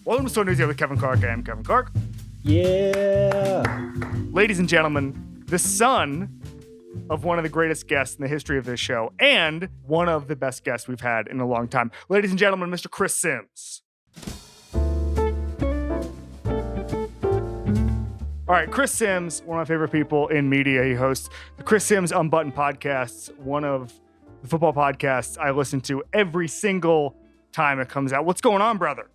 Welcome to So Newsy with Kevin Clark. I am Kevin Clark. Yeah. Ladies and gentlemen, the son of one of the greatest guests in the history of this show and one of the best guests we've had in a long time. Ladies and gentlemen, Mr. Chris Sims. All right, Chris Sims, one of my favorite people in media. He hosts the Chris Sims Unbuttoned podcast, one of the football podcasts I listen to every single time it comes out. What's going on, brother?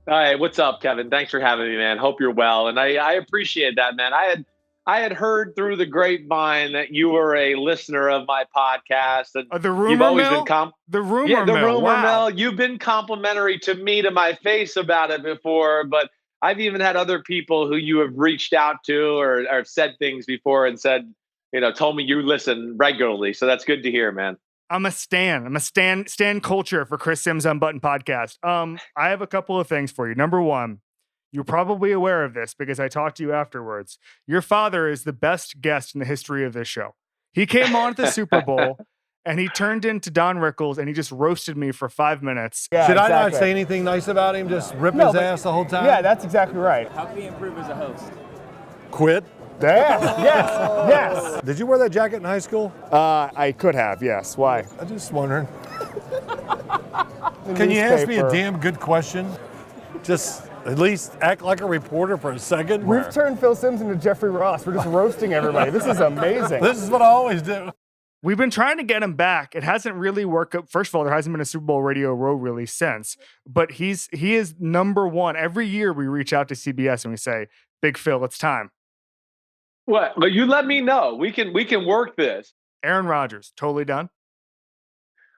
Hi, what's up, Kevin? Thanks for having me, man. Hope you're well. And I appreciate that, man. I had heard through the grapevine that you were a listener of my podcast. And The rumor you've always mill? been The rumor mill. rumor Wow. mill. You've been complimentary to me to my face about it before, but I've even had other people who you have reached out to or said things before and said, told me you listen regularly. So that's good to hear, man. I'm a stan culture for Chris Sims Unbuttoned podcast. I have a couple of things for you. Number one, you're probably aware of this because I talked to you afterwards. Your father is the best guest in the history of this show. He came on at the Super Bowl and he turned into Don Rickles and he just roasted me for 5 minutes. Yeah, Should I not exactly. say anything nice about him? Just rip his ass the whole time? Yeah, that's exactly right. How can we improve as a host? Quit. Yeah. Yes. Did you wear that jacket in high school? I could have, yes. Why? I'm just wondering. Can you ask me a damn good question? Just at least act like a reporter for a second. We've turned Phil Sims into Jeffrey Ross. We're just roasting everybody. This is amazing. This is what I always do. We've been trying to get him back. It hasn't really worked out. First of all, there hasn't been a Super Bowl radio row release since, but he is number one. Every year we reach out to CBS and we say, Big Phil, it's time. What? Well, you let me know. We can work this. Aaron Rodgers, totally done.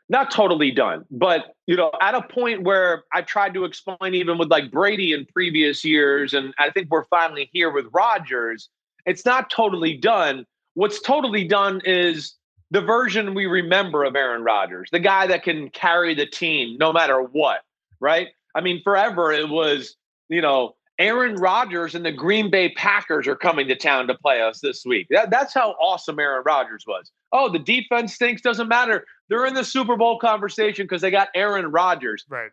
Not totally done, but at a point where I tried to explain even with like Brady in previous years, and I think we're finally here with Rodgers, it's not totally done. What's totally done is the version we remember of Aaron Rodgers, the guy that can carry the team no matter what, right? I mean, forever it was, Aaron Rodgers and the Green Bay Packers are coming to town to play us this week. That's how awesome Aaron Rodgers was. Oh, the defense stinks, doesn't matter. They're in the Super Bowl conversation because they got Aaron Rodgers. Right.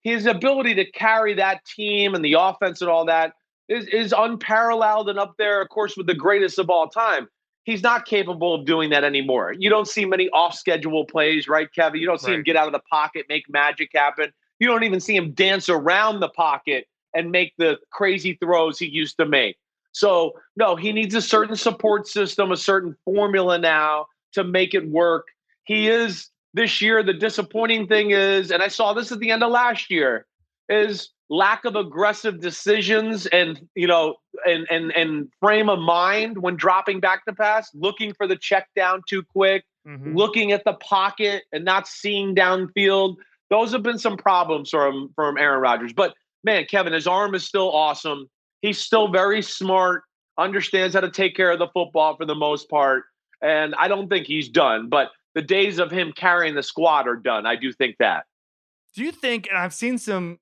His ability to carry that team and the offense and all that is unparalleled and up there, of course, with the greatest of all time. He's not capable of doing that anymore. You don't see many off-schedule plays, right, Kevin? You don't see him get out of the pocket, make magic happen. You don't even see him dance around the pocket and make the crazy throws he used to make. So, no, he needs a certain support system, a certain formula now to make it work. He is, this year, the disappointing thing is, and I saw this at the end of last year, is lack of aggressive decisions and, and frame of mind when dropping back to pass, looking for the check down too quick, looking at the pocket and not seeing downfield. Those have been some problems from Aaron Rodgers. But man, Kevin, his arm is still awesome. He's still very smart, understands how to take care of the football for the most part. And I don't think he's done, but the days of him carrying the squad are done. I do think that. Do you think, and I've seen some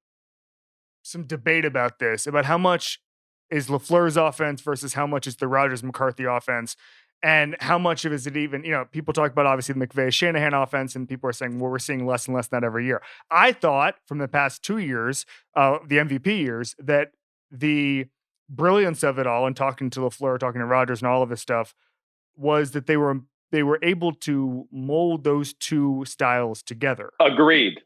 debate about this, about how much is LaFleur's offense versus how much is the Rodgers-McCarthy offense, and how much of is it even, people talk about obviously the McVay-Shanahan offense, and people are saying, well, we're seeing less and less of that every year. I thought from the past 2 years, the MVP years, that the brilliance of it all, and talking to LaFleur, talking to Rodgers and all of this stuff, was that they were able to mold those two styles together. Agreed.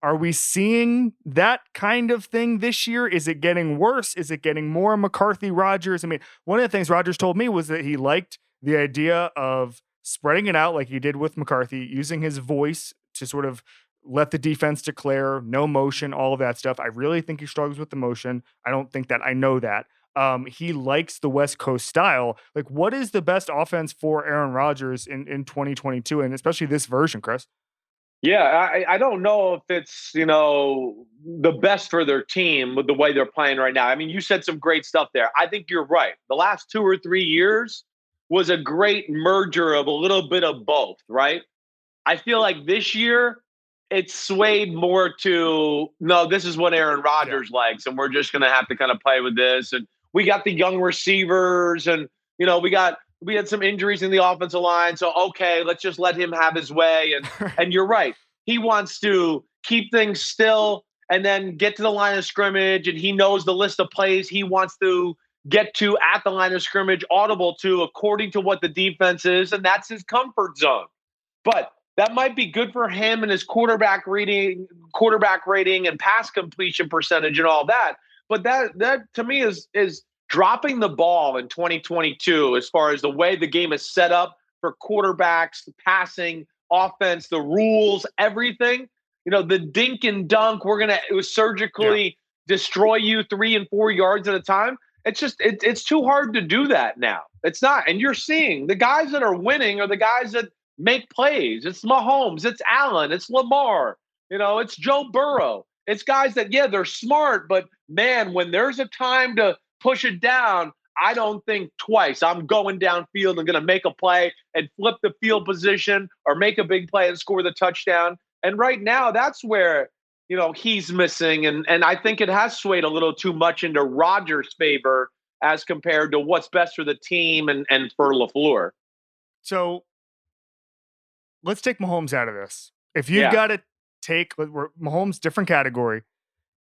Are we seeing that kind of thing this year? Is it getting worse? Is it getting more McCarthy Rodgers? I mean, one of the things Rodgers told me was that he liked the idea of spreading it out like he did with McCarthy, using his voice to sort of let the defense declare, no motion, all of that stuff. I really think he struggles with the motion. I don't think that. I know that. He likes the West Coast style. Like, what is the best offense for Aaron Rodgers in 2022, and especially this version, Chris? Yeah, I don't know if it's, the best for their team with the way they're playing right now. I mean, you said some great stuff there. I think you're right. The last 2 or 3 years was a great merger of a little bit of both, right? I feel like this year it's swayed more to, no, this is what Aaron Rodgers likes, and we're just going to have to kind of play with this. And we got the young receivers, and, we had some injuries in the offensive line. So, okay, let's just let him have his way. And you're right. He wants to keep things still and then get to the line of scrimmage, and he knows the list of plays he wants to get to at the line of scrimmage, audible to according to what the defense is, and that's his comfort zone. But that might be good for him and his quarterback rating, and pass completion percentage and all that. But that to me is dropping the ball in 2022 as far as the way the game is set up for quarterbacks, passing, offense, the rules, everything. The dink and dunk, we're going to surgically destroy you 3 and 4 yards at a time. It's just, it's too hard to do that now. It's not. And you're seeing the guys that are winning are the guys that make plays. It's Mahomes, it's Allen, it's Lamar, it's Joe Burrow. It's guys that, they're smart, but man, when there's a time to push it down, I don't think twice. I'm going downfield and going to make a play and flip the field position or make a big play and score the touchdown. And right now, that's where, he's missing. And I think it has swayed a little too much into Rodgers' favor as compared to what's best for the team and for LaFleur. So let's take Mahomes out of this. If you've got to take Mahomes, different category.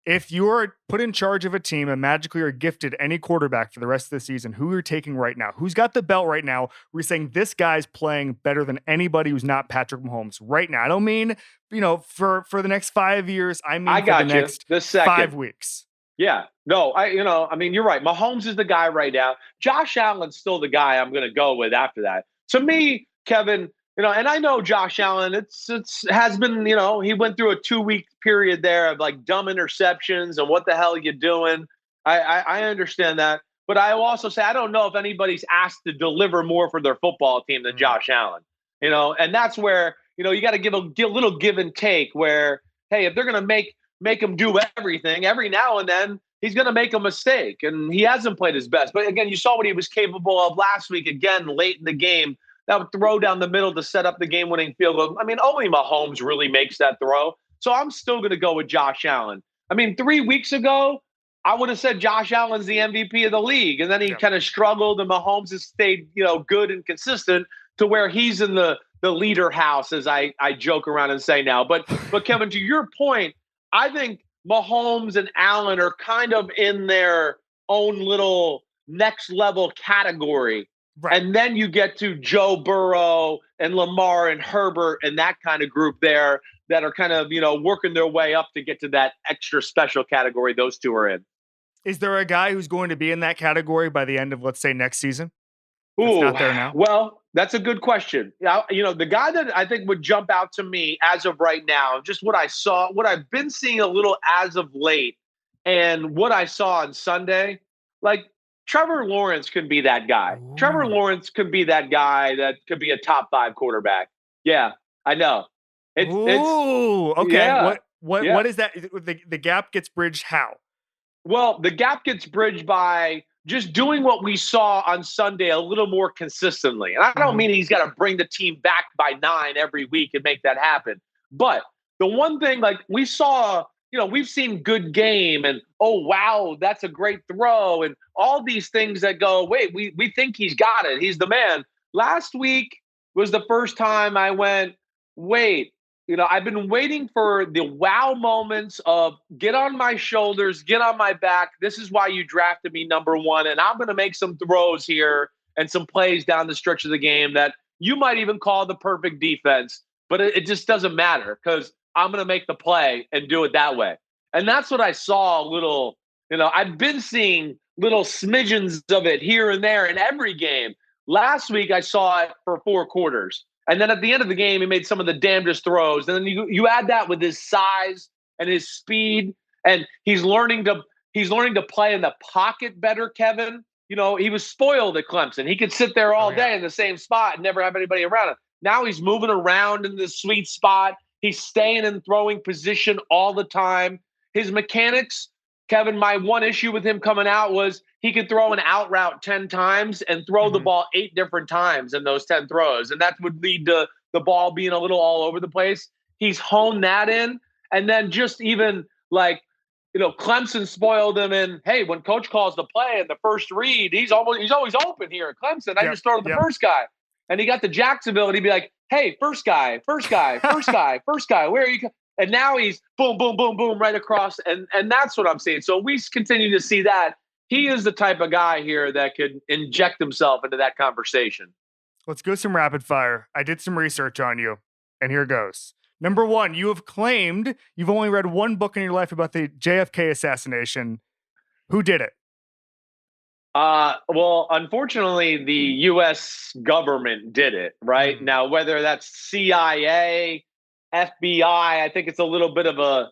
If you're put in charge of a team and magically are gifted any quarterback for the rest of the season, who you're taking right now? Who's got the belt right now? We're saying this guy's playing better than anybody who's not Patrick Mahomes right now. I don't mean, for the next 5 years. I mean, for the next 5 weeks. Yeah. No, you're right. Mahomes is the guy right now. Josh Allen's still the guy I'm going to go with after that. To me, Kevin, and I know Josh Allen, has been, he went through a 2-week period there of like dumb interceptions and what the hell are you doing? I understand that. But I will also say, I don't know if anybody's asked to deliver more for their football team than Josh Allen, and that's where, you got to give a little give and take where, hey, if they're going to make him do everything every now and then, he's going to make a mistake, and he hasn't played his best. But again, you saw what he was capable of last week, again, late in the game. That would throw down the middle to set up the game-winning field goal. I mean, only Mahomes really makes that throw. So I'm still going to go with Josh Allen. I mean, 3 weeks ago, I would have said Josh Allen's the MVP of the league. And then he kind of struggled, and Mahomes has stayed, good and consistent to where he's in the leader house, as I joke around and say now. But Kevin, to your point, I think Mahomes and Allen are kind of in their own little next level category. Right. And then you get to Joe Burrow and Lamar and Herbert and that kind of group there that are kind of, working their way up to get to that extra special category those two are in. Is there a guy who's going to be in that category by the end of, let's say, next season? That's not there now? Well, that's a good question. The guy that I think would jump out to me as of right now, just what I saw, what I've been seeing a little as of late, and what I saw on Sunday, like, Trevor Lawrence could be that guy. Ooh. Trevor Lawrence could be that guy that could be a top 5 quarterback. Yeah, I know. It's okay. Yeah, what is that? The gap gets bridged how? Well, the gap gets bridged by just doing what we saw on Sunday a little more consistently. And I don't mean he's got to bring the team back by 9 every week and make that happen. But the one thing, like, we saw, we've seen good game and, oh, wow, that's a great throw. And all these things that go, wait, we think he's got it. He's the man. Last week was the first time I went, wait, I've been waiting for the wow moments of get on my shoulders, get on my back. This is why you drafted me number 1. And I'm going to make some throws here and some plays down the stretch of the game that you might even call the perfect defense. But it just doesn't matter because I'm going to make the play and do it that way. And that's what I saw a little, I've been seeing little smidgens of it here and there in every game. Last week, I saw it for 4 quarters. And then at the end of the game, he made some of the damnedest throws. And then you add that with his size and his speed, and he's learning to play in the pocket better, Kevin. He was spoiled at Clemson. He could sit there all day in the same spot and never have anybody around him. Now he's moving around in this sweet spot. He's staying in throwing position all the time. His mechanics, Kevin, my one issue with him coming out was he could throw an out route 10 times and throw the ball 8 different times in those 10 throws. And that would lead to the ball being a little all over the place. He's honed that in. And then just even like, Clemson spoiled him in, hey, when coach calls the play and the first read, he's always open here at Clemson. I just throw to the first guy. And he got to Jacksonville and he'd be like, hey, first guy, where are you? And now he's boom, boom, boom, boom, right across. And that's what I'm saying. So we continue to see that. He is the type of guy here that could inject himself into that conversation. Let's go some rapid fire. I did some research on you, and here goes. Number one, you have claimed you've only read one book in your life about the JFK assassination. Who did it? Well, unfortunately, the U.S. government did it, right? Now, whether that's CIA, FBI, I think it's a little bit of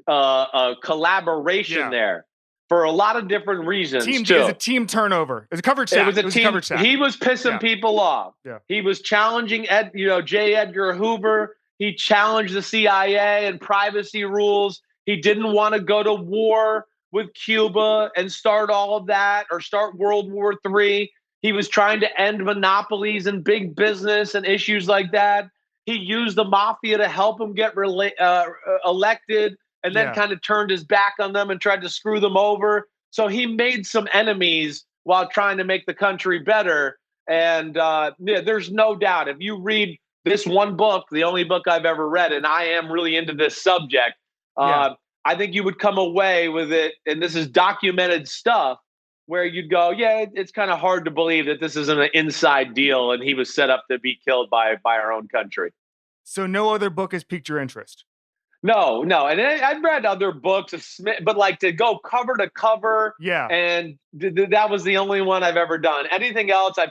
a collaboration there for a lot of different reasons. It was a team turnover. It was a coverage staff. It was a coverage staff. He was pissing people off. Yeah. He was challenging J. Edgar Hoover. He challenged the CIA and privacy rules. He didn't want to go to war with Cuba and start all of that or start World War III. He was trying to end monopolies and big business and issues like that. He used the mafia to help him get elected and then kind of turned his back on them and tried to screw them over. So he made some enemies while trying to make the country better. And there's no doubt if you read this one book, the only book I've ever read, and I am really into this subject, I think you would come away with it, and this is documented stuff, where you'd go, it's kind of hard to believe that this isn't an inside deal and he was set up to be killed by our own country. So no other book has piqued your interest? No. And I've read other books, but like to go cover to cover, and that was the only one I've ever done. Anything else, I've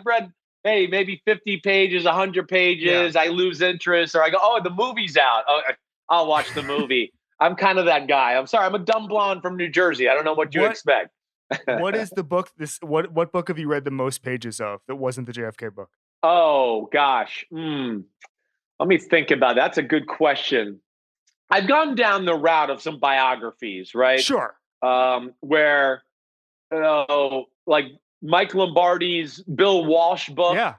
read, maybe 50 pages, 100 pages. I lose interest, or I go, the movie's out. Oh, I'll watch the movie. I'm kind of that guy. I'm sorry. I'm a dumb blonde from New Jersey. I don't know what you expect. What is the book? What book have you read the most pages of that wasn't the JFK book? Oh, gosh. Let me think about that. That's a good question. I've gone down the route of some biographies, right? Sure. Where, like Mike Lombardi's Bill Walsh book. Yeah.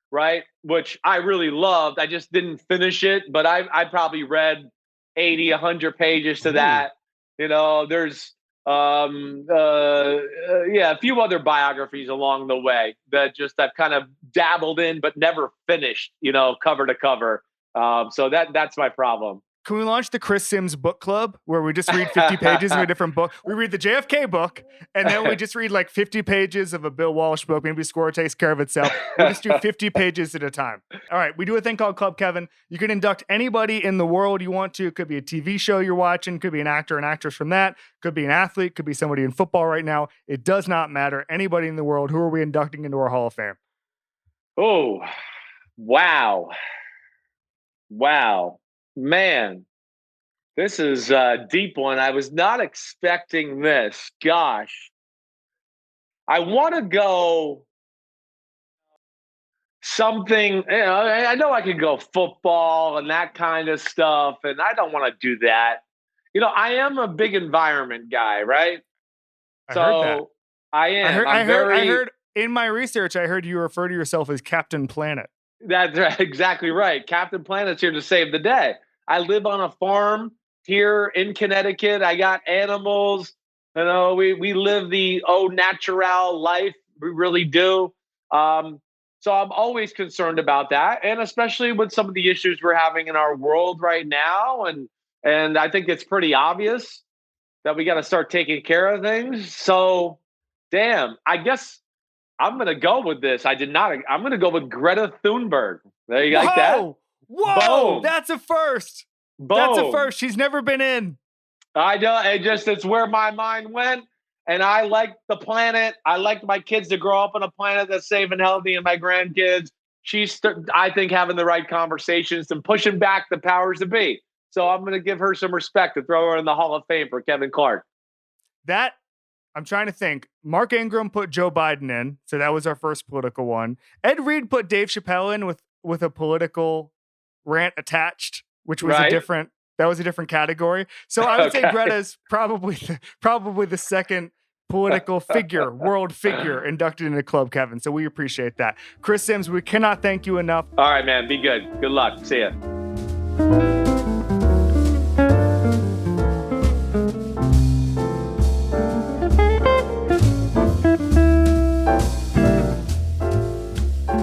Right. Which I really loved. I just didn't finish it, but I probably read 80, 100 pages to that. There's a few other biographies along the way that just I've kind of dabbled in, but never finished, cover to cover. So that's my problem. Can we launch the Chris Sims book club where we just read 50 pages of a different book? We read the JFK book, and then we just read like 50 pages of a Bill Walsh book. Maybe score takes care of itself. We just do 50 pages at a time. All right. We do a thing called Club Kevin. You can induct anybody in the world you want to. It could be a TV show you're watching. Could be an actor and actress from that. Could be an athlete. Could be somebody in football right now. It does not matter. Anybody in the world. Who are we inducting into our Hall of Fame? Oh, wow. Man. This is a deep one. I was not expecting this. Gosh. I want to go something, I know I could go football and that kind of stuff, and I don't want to do that. I am a big environment guy, right? I heard that. I am. I heard in my research, I heard you refer to yourself as Captain Planet. That's exactly right. Captain Planet's here to save the day. I live on a farm here in Connecticut. I got animals. We live the natural life. We really do. So I'm always concerned about that, and especially with some of the issues we're having in our world right now. And I think it's pretty obvious that we got to start taking care of things. So, I guess I'm going to go with this. I'm going to go with Greta Thunberg. There you like that? Whoa! Boom. That's a first. Boom. That's a first. She's never been in. I know. It's where my mind went. And I like the planet. I like my kids to grow up on a planet that's safe and healthy, and my grandkids. She's, I think, having the right conversations and pushing back the powers that be. So I'm going to give her some respect to throw her in the Hall of Fame for Kevin Clark. I'm trying to think. Mark Ingram put Joe Biden in. So that was our first political one. Ed Reed put Dave Chappelle in with a political rant attached, which was a different category. So I would say Greta's probably the second political figure, world figure inducted into Club Kevin. So we appreciate that. Chris Sims, we cannot thank you enough. All right, man. Be good. Good luck. See ya.